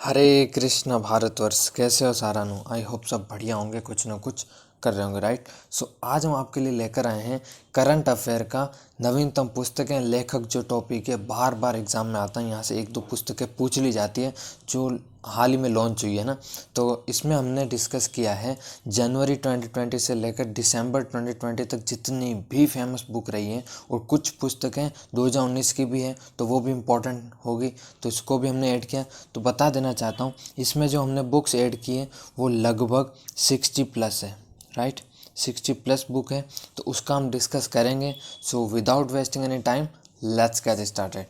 हरे कृष्ण भारतवर्ष, कैसे हो सारानु। I hope सब बढ़िया होंगे, कुछ ना कुछ कर रहे होंगे, राइट। सो आज हम आपके लिए लेकर आए हैं करंट अफेयर का नवीनतम पुस्तकें। लेखक जो टॉपिक है बार बार एग्जाम में आता है, यहाँ से एक दो पुस्तकें पूछ ली जाती है जो हाल ही में लॉन्च हुई है ना। तो इसमें हमने डिस्कस किया है जनवरी 2020 से लेकर दिसंबर 2020 तक जितनी भी फेमस बुक रही हैं, और कुछ पुस्तकें 2019 की भी है तो वो भी इम्पोर्टेंट होगी, तो इसको भी हमने ऐड किया। तो बता देना चाहता हूँ, इसमें जो हमने बुक्स ऐड की हैं वो लगभग 60 प्लस है, राइट। 60 प्लस बुक है, तो उसका हम डिस्कस करेंगे। So without wasting any time, let's get started.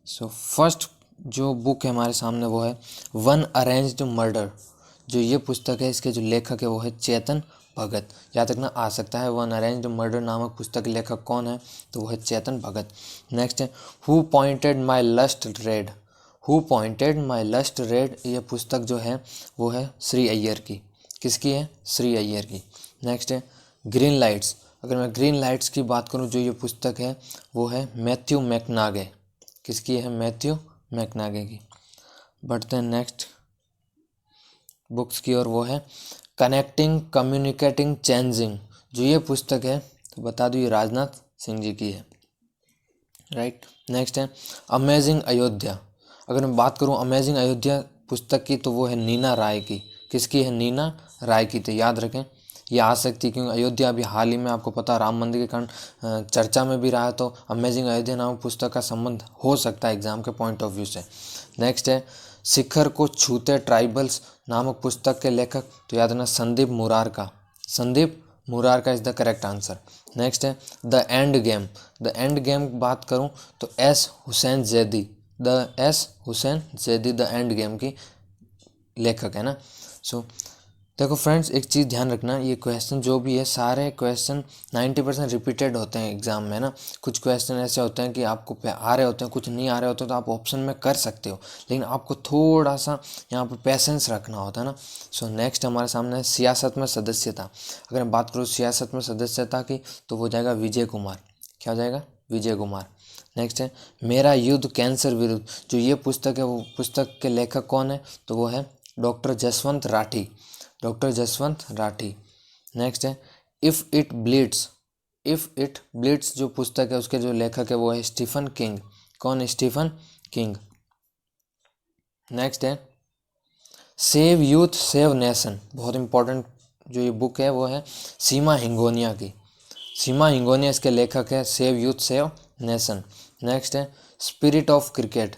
So first जो बुक है हमारे सामने वो है वन अरेंज्ड मर्डर। जो ये पुस्तक है, इसके जो लेखक है वो है चेतन भगत। याद रखना आ सकता है वन अरेंज्ड मर्डर नामक पुस्तक के लेखक कौन है, तो वो है चेतन भगत। नेक्स्ट है who pointed my lust red. Who pointed my lust red, ये पुस्तक जो है वो है श्री अय्यर की। किसकी है? श्री अय्यर की। नेक्स्ट है ग्रीन लाइट्स। अगर मैं ग्रीन लाइट्स की बात करूं, जो ये पुस्तक है वो है मैथ्यू मैकनागे। किसकी है? मैथ्यू मैकनागे की। बढ़ते हैं नेक्स्ट बुक्स की और, वो है कनेक्टिंग कम्युनिकेटिंग चेंजिंग। जो ये पुस्तक है तो बता दूँ ये राजनाथ सिंह जी की है, राइट। नेक्स्ट है अमेजिंग अयोध्या। अगर मैं बात करूँ अमेजिंग अयोध्या पुस्तक की, तो वो है नीना राय की। किसकी है? नीना राय की। तो याद रखें ये आ सकती है, क्योंकि अयोध्या अभी हाल ही में आपको पता राम मंदिर के कारण चर्चा में भी रहा है, तो अमेजिंग अयोध्या नामक पुस्तक का संबंध हो सकता है एग्जाम के पॉइंट ऑफ व्यू से। नेक्स्ट है शिखर को छूते ट्राइबल्स नामक पुस्तक के लेखक, तो याद रखना Sandeep Murarka. Sandeep Murarka is the correct answer. Next है the end game. The end game बात करूं तो S Hussain Zaidi. The S Hussain Zaidi the end game की लेखक है ना। सो देखो फ्रेंड्स, एक चीज़ ध्यान रखना, ये क्वेश्चन जो भी है सारे क्वेश्चन 90% रिपीटेड होते हैं एग्जाम में ना। कुछ क्वेश्चन ऐसे होते हैं कि आपको आ रहे होते हैं, कुछ नहीं आ रहे होते, तो आप ऑप्शन में कर सकते हो, लेकिन आपको थोड़ा सा यहाँ पर पेशेंस रखना होता है ना। सो नेक्स्ट हमारे सामने है सियासत में सदस्यता। अगर मैं बात करूँ सियासत में सदस्यता की, तो वो जाएगा विजय कुमार। क्या हो जाएगा? विजय कुमार। नेक्स्ट है मेरा युद्ध कैंसर विरुद्ध। जो ये पुस्तक है वो पुस्तक के लेखक कौन है, तो वो है doctor Jaswant Rathi. Doctor Jaswant Rathi. Next है if it bleeds. If it bleeds जो पुस्तक है उसके जो लेखक है वो है स्टीफन किंग। कौन है? Stephen King. नेक्स्ट है सेव यूथ सेव नेशन। बहुत इंपॉर्टेंट जो ये बुक है वो है सीमा हिंगोनिया की। सीमा हिंगोनिया इसके लेखक है। Save youth save nation. Next है स्पिरिट ऑफ क्रिकेट।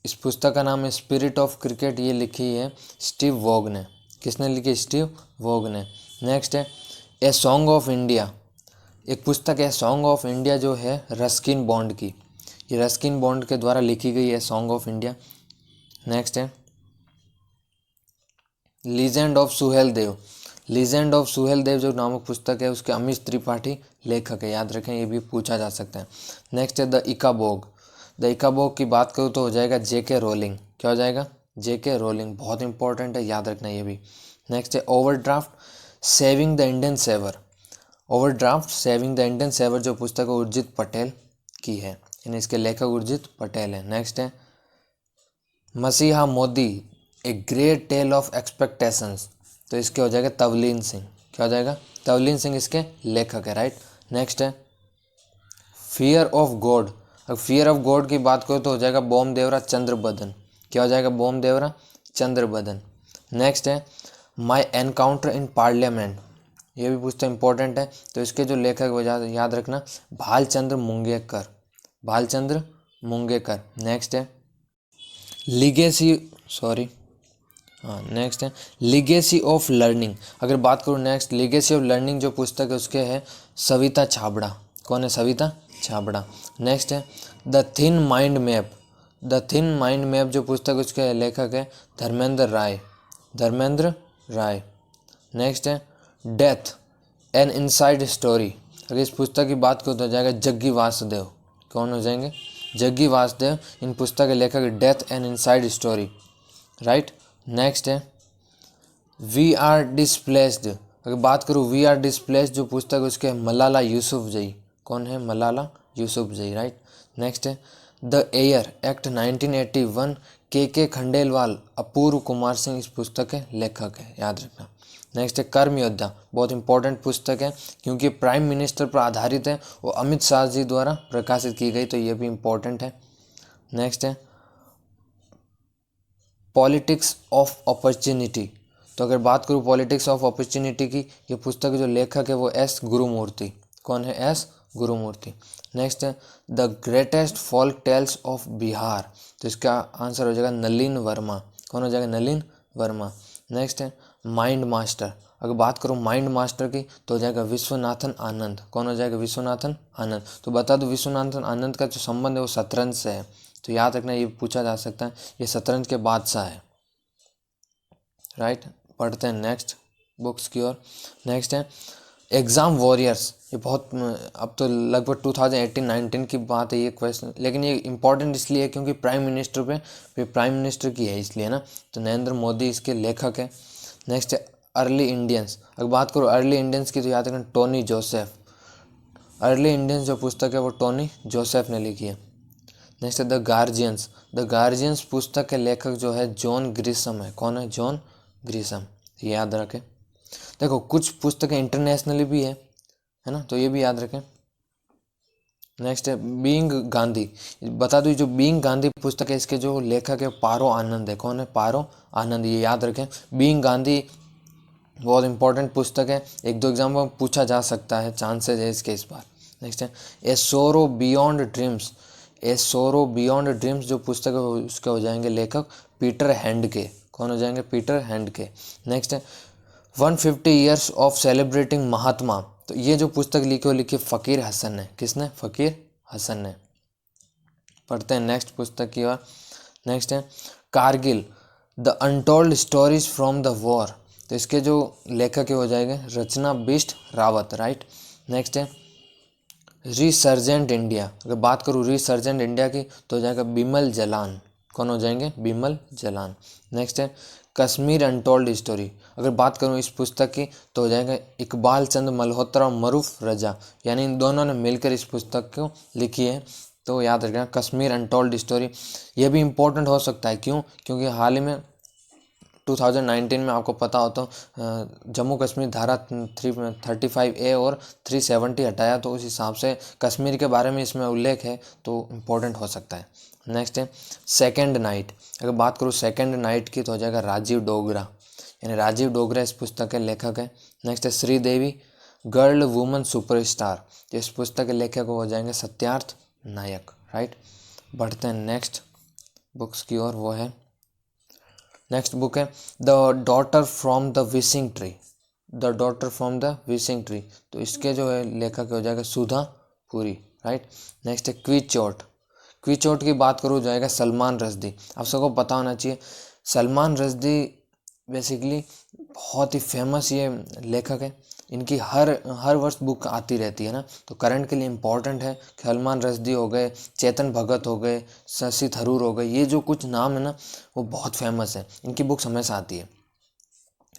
इस पुस्तक का नाम है स्पिरिट ऑफ क्रिकेट। ये लिखी है स्टीव वॉग ने। किसने लिखी? स्टीव वॉग ने। नेक्स्ट है ए सॉन्ग ऑफ इंडिया। एक पुस्तक है सॉन्ग ऑफ इंडिया, जो है रस्किन बॉन्ड की। ये रस्किन बॉन्ड के द्वारा लिखी गई है सॉन्ग ऑफ इंडिया। नेक्स्ट है legend of Suhel Dev. Legend of Suhel Dev जो नामक पुस्तक है उसके अमीश त्रिपाठी लेखक है। याद रखें, ये भी पूछा जा सकता है। नेक्स्ट है द इकाबोग। द इकाबोग की बात करूँ तो हो जाएगा जेके रोलिंग। क्या हो जाएगा? जेके रोलिंग। बहुत इंपॉर्टेंट है, याद रखना ये भी। नेक्स्ट है overdraft saving the Indian saver. Overdraft saving the Indian saver जो पुस्तक है उर्जित पटेल की है, यानी इसके लेखक उर्जित पटेल है। नेक्स्ट है messiah Modi a great tale of expectations. तो इसके हो जाएगा तवलीन सिंह। क्या हो जाएगा? तवलीन सिंह इसके लेखक है, राइट। नेक्स्ट है फियर ऑफ गॉड। अगर फियर ऑफ गॉड की बात करो तो हो जाएगा बोमदेवरा चंद्रबदन। क्या हो जाएगा? बोमदेवरा चंद्रबदन। नेक्स्ट है माई एनकाउंटर इन पार्लियामेंट। ये भी पुस्तक इंपॉर्टेंट है, तो इसके जो लेखक वो याद रखना भालचंद्र मुंगेकर। भालचंद्र मुंगेकर। नेक्स्ट है नेक्स्ट है लिगेसी ऑफ लर्निंग। अगर बात करूँ नेक्स्ट लिगेसी ऑफ लर्निंग जो पुस्तक है उसके है सविता छाबड़ा। कौन है? सविता छाबड़ा। नेक्स्ट है the thin mind map. The thin mind map जो पुस्तक उसके लेखक है धर्मेंद्र राय। धर्मेंद्र राय। नेक्स्ट है डेथ एन इनसाइड स्टोरी। अगर इस पुस्तक की बात करूँ तो जाएगा जग्गी वासुदेव। कौन हो जाएंगे? जग्गी वासुदेव। इन पुस्तक के लेखक death an inside story, right. Next है वी आर डिस्प्लेस्ड। अगर बात करूँ वी आर डिस्प्लेस्ड जो पुस्तक उसके मलाला यूसुफजई। कौन है? मलाला यूसुफजई, राइट। नेक्स्ट है द एयर एक्ट 1981 के खंडेलवाल, अपूर्व कुमार सिंह इस पुस्तक के लेखक है, याद रखना। नेक्स्ट है कर्म योद्धा, बहुत इंपॉर्टेंट पुस्तक है क्योंकि प्राइम मिनिस्टर पर आधारित है और अमित शाह जी द्वारा प्रकाशित की गई, तो ये भी इंपॉर्टेंट है। नेक्स्ट है पॉलिटिक्स ऑफ अपॉर्चुनिटी, तो अगर बात करूँ पॉलिटिक्स ऑफ अपॉर्चुनिटी की, ये पुस्तक जो लेखक है वो एस गुरुमूर्ति। कौन है? एस गुरुमूर्ति। नेक्स्ट है the greatest folk tales of Bihar, तो इसका आंसर हो जाएगा नलिन वर्मा। कौन हो जाएगा? नलिन वर्मा। नेक्स्ट है माइंड मास्टर, अगर बात करूँ माइंड मास्टर की तो हो जाएगा विश्वनाथन आनंद। कौन हो जाएगा? विश्वनाथन आनंद। तो बता दो विश्वनाथन आनंद का जो संबंध है वो शतरंज से है, तो याद रखना ये पूछा जा सकता है, ये शतरंज के बादशाह है, राइट। पढ़ते हैं नेक्स्ट बुक्स की ओर। नेक्स्ट है एग्ज़ाम वॉरियर्स, ये बहुत अब तो लगभग 2018-19 की बात है ये क्वेश्चन, लेकिन ये इंपॉर्टेंट इसलिए है क्योंकि प्राइम मिनिस्टर पे प्राइम मिनिस्टर की है इसलिए ना, तो नरेंद्र मोदी इसके लेखक है। नेक्स्ट है अर्ली इंडियंस, अगर बात करो अर्ली इंडियंस की तो याद रखना टोनी जोसेफ। अर्ली इंडियंस जो पुस्तक है वो टोनी जोसेफ ने लिखी है। नेक्स्ट है द गार्जियंस, द गार्जियंस पुस्तक के लेखक जो है जॉन ग्रिसम है। कौन है? जॉन ग्रिसम, ये याद रखें। देखो कुछ पुस्तकें इंटरनेशनली भी है ना, तो ये भी याद रखें। नेक्स्ट है बीइंग गांधी, बता दूँ जो बीइंग गांधी पुस्तक है इसके जो लेखक है पारो आनंद है। कौन है? पारो आनंद, ये याद रखें। बीइंग गांधी बहुत इंपॉर्टेंट पुस्तक है, एक दो एग्जाम में पूछा जा सकता है, चांसेस है इसके इस बार। नेक्स्ट है ए सोरो बियॉन्ड ड्रीम्स, ए सोरो बियॉन्ड ड्रीम्स जो पुस्तक है उसके हो जाएंगे लेखक पीटर हैंडके। कौन हो जाएंगे? Peter Handke. नेक्स्ट है 150 ईयर्स ऑफ सेलिब्रेटिंग महात्मा, तो ये जो पुस्तक लिखी फ़कीर हसन ने। किसने? फ़कीर हसन ने। पढ़ते हैं नेक्स्ट पुस्तक की ओर। नेक्स्ट है Kargil the untold stories from the war, तो इसके जो लेखक हो जाएंगे रचना बिष्ट रावत, राइट। नेक्स्ट है रिसर्जेंट इंडिया, अगर बात करूँ रिसर्जेंट इंडिया की तो हो जाएगा बिमल जलान। कौन हो जाएंगे? बिमल जलान। नेक्स्ट है कश्मीर अनटोल्ड स्टोरी, अगर बात करूँ इस पुस्तक की तो हो जाएगा इकबाल चंद मल्होत्रा और मरूफ रजा, यानी इन दोनों ने मिलकर इस पुस्तक को लिखी है, तो याद रखना कश्मीर अनटोल्ड स्टोरी। ये भी इम्पोर्टेंट हो सकता है, क्यों? क्योंकि हाल ही में 2019 में आपको पता हो तो जम्मू कश्मीर धारा 335A और 370 हटाया, तो उस हिसाब से कश्मीर के बारे में इसमें उल्लेख है, तो इम्पोर्टेंट हो सकता है। नेक्स्ट है सेकेंड नाइट, अगर बात करूँ सेकेंड नाइट की तो हो जाएगा राजीव डोगरा, यानी राजीव डोगरा इस पुस्तक के लेखक है। नेक्स्ट है श्रीदेवी गर्ल वुमन सुपरस्टार, तो इस पुस्तक के लेखक हो जाएंगे सत्यार्थ नायक, राइट। बढ़ते हैं नेक्स्ट बुक्स की ओर, वो है नेक्स्ट बुक है the daughter from the wishing tree, the daughter from the wishing tree, तो इसके जो है लेखक हो जाएगा सुधा पुरी, राइट। नेक्स्ट है क्विचोट, क्विचोट की बात करूँ जाएगा सलमान रश्दी। आप सबको पता होना चाहिए सलमान रश्दी बेसिकली बहुत ही फेमस ये लेखक है, इनकी हर वर्ष बुक आती रहती है ना, तो करंट के लिए इम्पॉर्टेंट है। सलमान रश्दी हो गए, चेतन भगत हो गए, शशि थरूर हो गए, ये जो कुछ नाम है ना वो बहुत फेमस है, इनकी बुक्स हमेशा आती है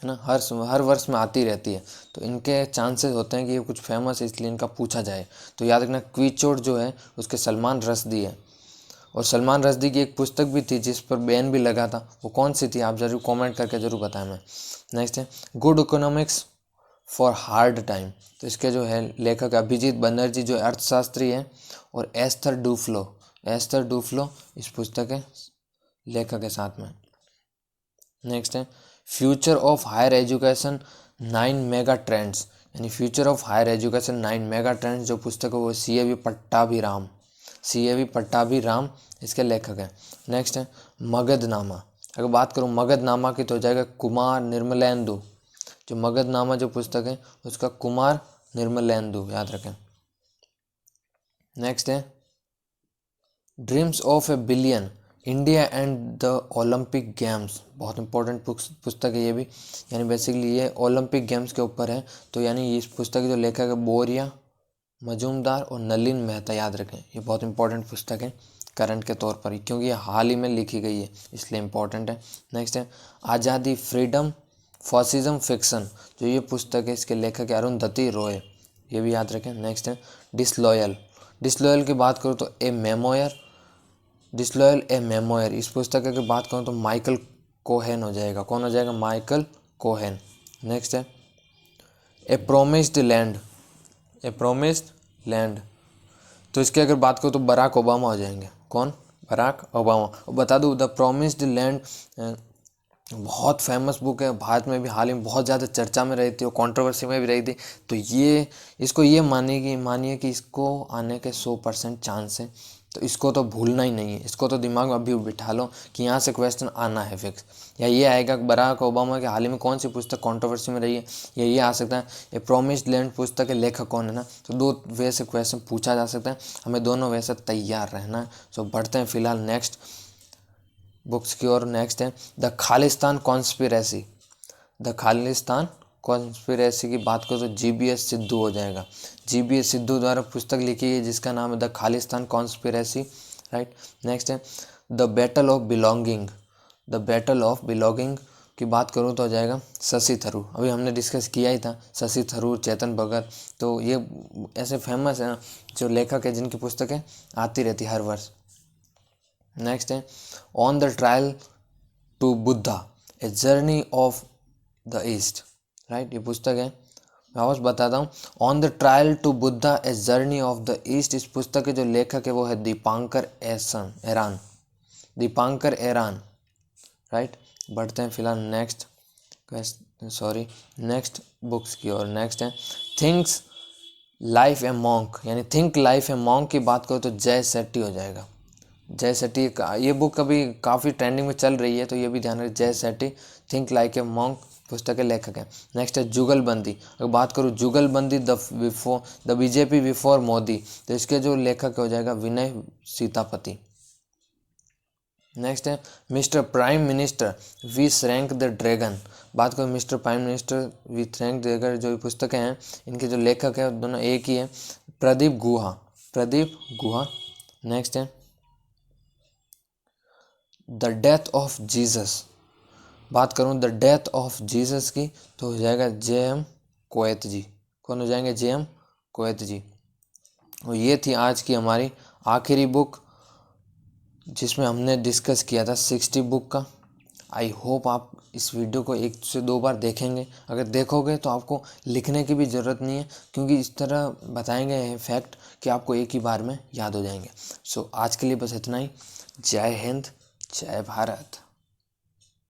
ना, हर वर्ष में आती रहती है, तो इनके चांसेस होते हैं कि ये कुछ फेमस है इसलिए इनका पूछा जाए, तो याद रखना क्विचोट जो है उसके सलमान रश्दी है। और सलमान रश्दी की एक पुस्तक भी थी जिस पर बैन भी लगा था, वो कौन सी थी आप ज़रूर कमेंट करके ज़रूर बताएं मैं। नेक्स्ट है good economics for hard time, तो इसके जो है लेखक अभिजीत बनर्जी जो अर्थशास्त्री है, और एस्थर डूफ्लो इस पुस्तक के लेखक के साथ में। नेक्स्ट है future of higher education 9 mega trends, यानी future of higher education 9 mega trends जो पुस्तक है वो सी ए वी पट्टाभिराम इसके लेखक हैं। नेक्स्ट है मगधनामा, अगर बात करूँ मगधनामा की तो हो जाएगा कुमार निर्मलेंदु, जो मगधनामा जो पुस्तक है उसका कुमार निर्मलेंदु, याद रखें। नेक्स्ट है dreams of A billion India and the Olympic games, बहुत इंपॉर्टेंट पुस्तक है ये भी, यानी बेसिकली ये ओलंपिक गेम्स के ऊपर है, तो यानी इस पुस्तक के जो लेखक है बोरिया मजूमदार और नलिन मेहता, याद रखें ये बहुत इंपॉर्टेंट पुस्तक है करंट के तौर पर, क्योंकि ये हाल ही में लिखी गई है इसलिए इम्पॉर्टेंट है। नेक्स्ट है आज़ादी फ्रीडम फॉसिज्म फिक्शन, जो ये पुस्तक है इसके लेखक है अरुंधति रॉय, ये भी याद रखें। नेक्स्ट है डिसलॉयल की बात करूँ तो ए मेमोयर डिसलॉयल ए मेमोयर, इस पुस्तक की बात करूँ तो माइकल कोहेन हो जाएगा। कौन हो जाएगा? Michael Cohen. नेक्स्ट है ए प्रोमिस्ड लैंड, ए प्रोमिस्ड लैंड, तो इसकी अगर बात करूँ तो बराक ओबामा हो जाएंगे। कौन? Barack Obama. और बता दूँ द प्रोमिस्ड लैंड बहुत फेमस बुक है, भारत में भी हाल ही में बहुत ज़्यादा चर्चा में रही थी और कंट्रोवर्सी में भी रही थी। तो ये इसको ये मानिए कि इसको आने के 100% चांस है, तो इसको तो भूलना ही नहीं है। इसको तो दिमाग में अभी बिठा लो कि यहाँ से क्वेश्चन आना है फिक्स। या ये आएगा कि बराक ओबामा के हाल ही में कौन सी पुस्तक कंट्रोवर्सी में रही है, या ये आ सकता है ये प्रोमिस्ड लैंड पुस्तक के लेखक कौन है ना। तो दो वे से क्वेश्चन पूछा जा सकता है, हमें दोनों वे से तैयार रहना है। सो बढ़ते हैं फिलहाल नेक्स्ट बुक्स की ओर। नेक्स्ट है the Khalistan conspiracy. The Khalistan conspiracy की बात करो तो जीबीएस सिद्धू हो जाएगा। जीबीएस सिद्धू द्वारा पुस्तक लिखी है जिसका नाम है the Khalistan conspiracy, right. Next है the battle of belonging. The battle of belonging की बात करूँ तो हो जाएगा शशि थरूर। अभी हमने डिस्कस किया ही था, शशि थरूर, चेतन भगत, तो ये ऐसे फेमस है जो लेखक है जिनकी पुस्तकें आती रहती हर वर्ष। नेक्स्ट है on the trial to Buddha a journey of the east, right. ये पुस्तक है, मैं वापस बताता हूँ, on the trial to Buddha a journey of the east. इस पुस्तक के जो लेखक है वो है दीपांकर एरान, दीपांकर एरान, राइट। बढ़ते हैं फिलहाल नेक्स्ट नेक्स्ट बुक्स की ओर। नेक्स्ट है थिंक्स लाइफ ए मॉन्क, यानी थिंक लाइफ ए मॉन्क की बात करो तो जय सेट्टी हो जाएगा। जय सेट्टी, ये बुक अभी काफ़ी ट्रेंडिंग में चल रही है, तो ये भी ध्यान रखें। Jay Shetty think like a monk पुस्तक के लेखक हैं। नेक्स्ट है जुगलबंदी। अगर बात करूँ जुगलबंदी द बीजेपी बिफोर मोदी, तो इसके जो लेखक हो जाएगा विनय सीतापति। नेक्स्ट है mister prime minister we shrank the dragon. बात करूँ mister prime minister we shrank dragon, जो पुस्तकें हैं इनके जो लेखक है दोनों एक ही है, प्रदीप गुहा। नेक्स्ट है द डेथ ऑफ जीसस। बात करूं द डेथ ऑफ जीसस की तो हो जाएगा जे.एम. कोएत जी। कौन हो जाएंगे? जे.एम. कोएत जी। और ये थी आज की हमारी आखिरी बुक जिसमें हमने डिस्कस किया था 60 बुक का। आई होप आप इस वीडियो को 1 से 2 बार देखेंगे। अगर देखोगे तो आपको लिखने की भी ज़रूरत नहीं है, क्योंकि इस तरह बताएंगे हैं फैक्ट कि आपको एक ही बार में याद हो जाएंगे। सो आज के लिए बस इतना ही। जय हिंद, जय भारत।